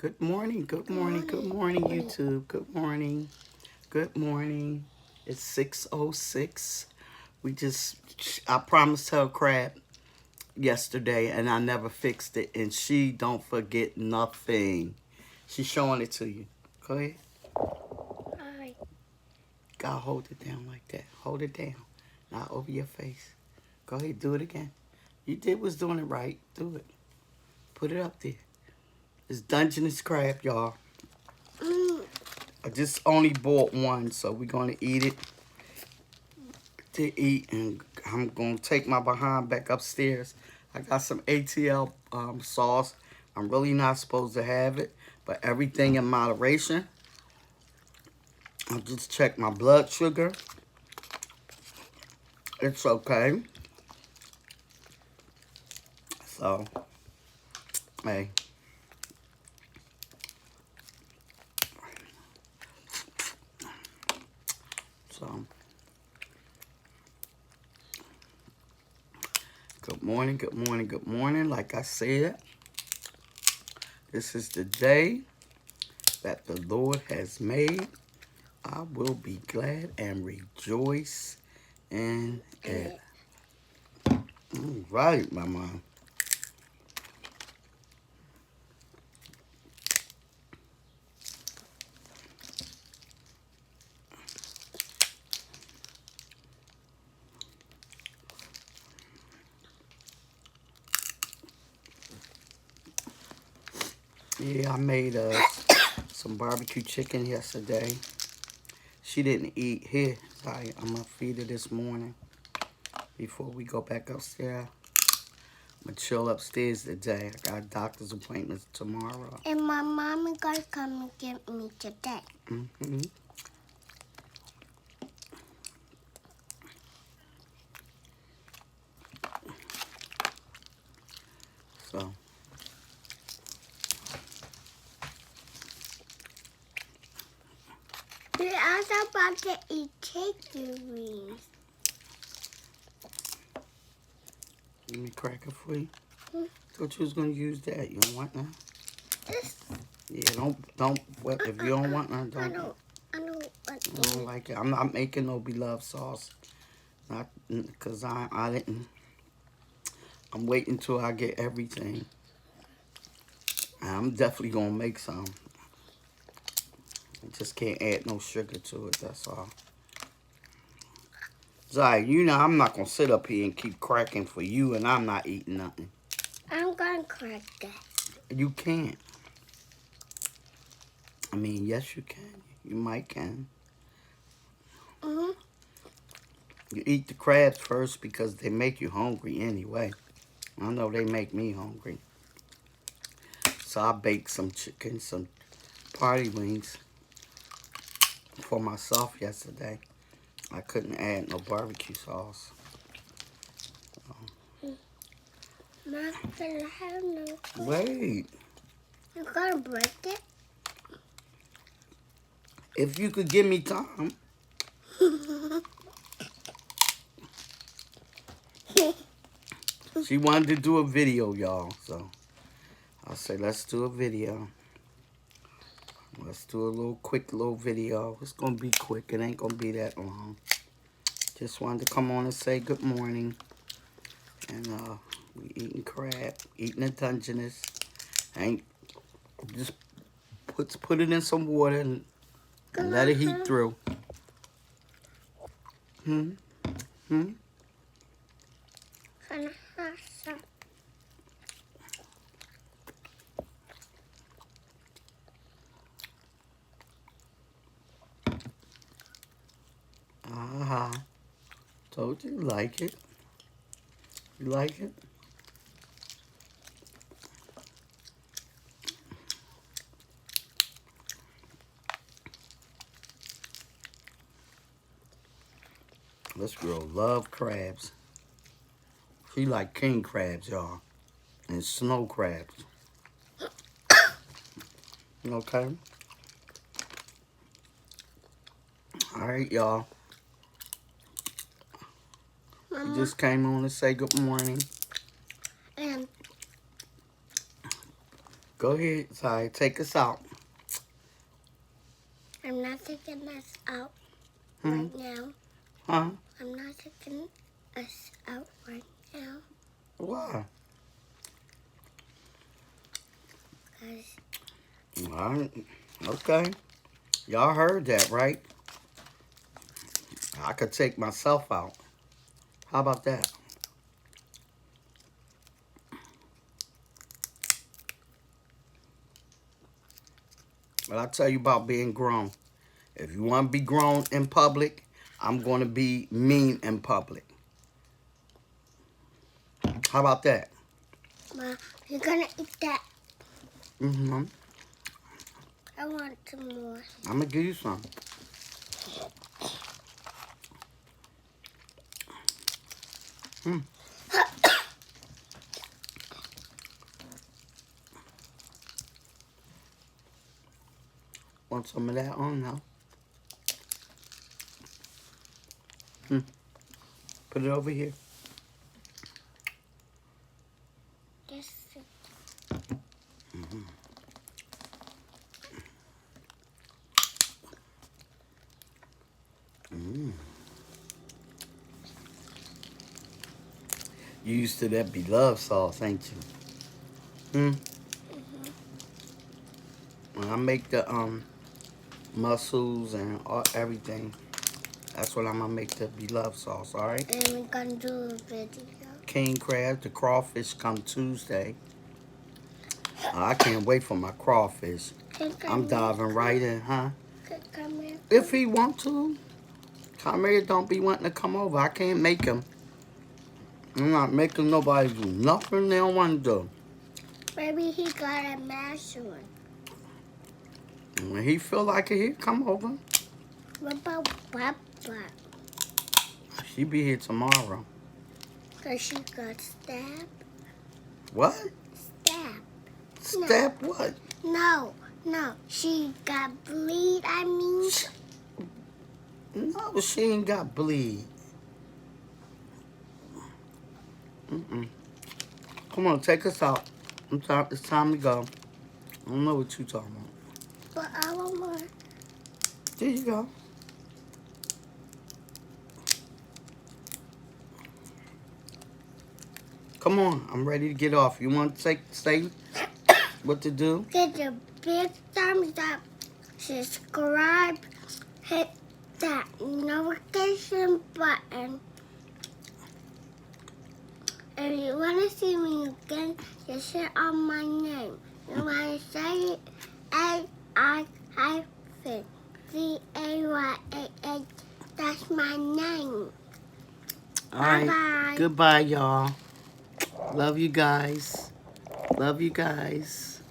Good morning, good morning, good morning, YouTube. Good morning, good morning. It's 6:06. I promised her a crab yesterday and I never fixed it. And she don't forget nothing. She's showing it to you. Go ahead. Hi. Gotta hold it down like that. Hold it down. Not over your face. Go ahead, do it again. Was doing it right. Do it. Put it up there. It's Dungeness crab, y'all. I just only bought one, so we're gonna eat it to eat, and I'm gonna take my behind back upstairs. I got some ATL sauce. I'm really not supposed to have it, but everything in moderation. I just checked my blood sugar. It's okay. So, hey. So, good morning, good morning, good morning. Like I said, this is the day that the Lord has made. I will be glad and rejoice in it. All right, my mom. Yeah, I made some barbecue chicken yesterday. She didn't eat here. So I'm going to feed her this morning before we go back upstairs. I'm going to chill upstairs today. I got doctor's appointments tomorrow. And my mom is gonna come and get me today. Mm-hmm. So, We're also about to eat chicken wings. let me crack it for you. Thought you was going to use that. You don't want none? This, Yeah, don't, if you don't want none, I don't. don't want I don't like it. I'm not making no beloved sauce. Not, because I didn't. I'm waiting till I get everything. I'm definitely going to make some. I just can't add no sugar to it, that's all. Zai, you know I'm not going to sit up here and keep cracking for you and I'm not eating nothing. I'm gonna crack that. You can't. I mean, yes, you can. You might can. You eat the crabs first because they make you hungry anyway. I know they make me hungry. So I baked some chicken, some party wings for myself yesterday. I couldn't add no barbecue sauce. Mom, can I have no? Wait. You're gonna break it? If you could give me time. She wanted to do a video, y'all. So I said, let's do a video. Let's do a quick little video. It's going to be quick. It ain't going to be that long. Just wanted to come on and say good morning. And we eating crab, eating a Dungeness. Ain't just put it in some water and let it heat through. Can I have some? Aha. Told you like it. You like it? This girl love crabs. She like king crabs, y'all. And snow crabs. Okay? Alright, y'all. We just came on to say good morning. And Go ahead, sorry. Take us out. I'm not taking us out Hmm? right now. Huh? I'm not taking us out right now. Why? Because All right. Okay. Y'all heard that, right? I could take myself out. How about that? But I tell you about being grown. If you want to be grown in public, I'm going to be mean in public. How about that? Mom, you're gonna eat that. Mm-hmm. I want some more. I'm going to give you some. Hmm. Want some of that on now? Hmm. Put it over here. Just Mm-hmm. Mm. You used to that beloved sauce, ain't you? Hmm. When I make the mussels and everything, that's what I'm gonna make the beloved sauce. All right. and we're gonna do a video. King crab, the crawfish come Tuesday. I can't wait for my crawfish. I'm diving right in, huh? Come here. If he want to, Kamir don't be wanting to come over. I can't make him. I'm not making nobody do nothing they don't want to do. Maybe he got a mask on. When he feel like it, he'll come over. What about Papa? She be here tomorrow. Because she got stabbed. What? Stabbed. Stab what? No. She got bleed, I mean. No, she ain't got bleed. Mm-mm. Come on, take us out. It's time to go. I don't know what you talking about. But I want more. There you go. Come on, I'm ready to get off. You want to say what to do? Get a big thumbs up. Subscribe. Hit that notification button. If you want to see me again, just say on my name. You want to say it? A-I-C-A-Y-A-H. That's my name. All right. Bye-bye. Goodbye, y'all. Love you guys. Love you guys.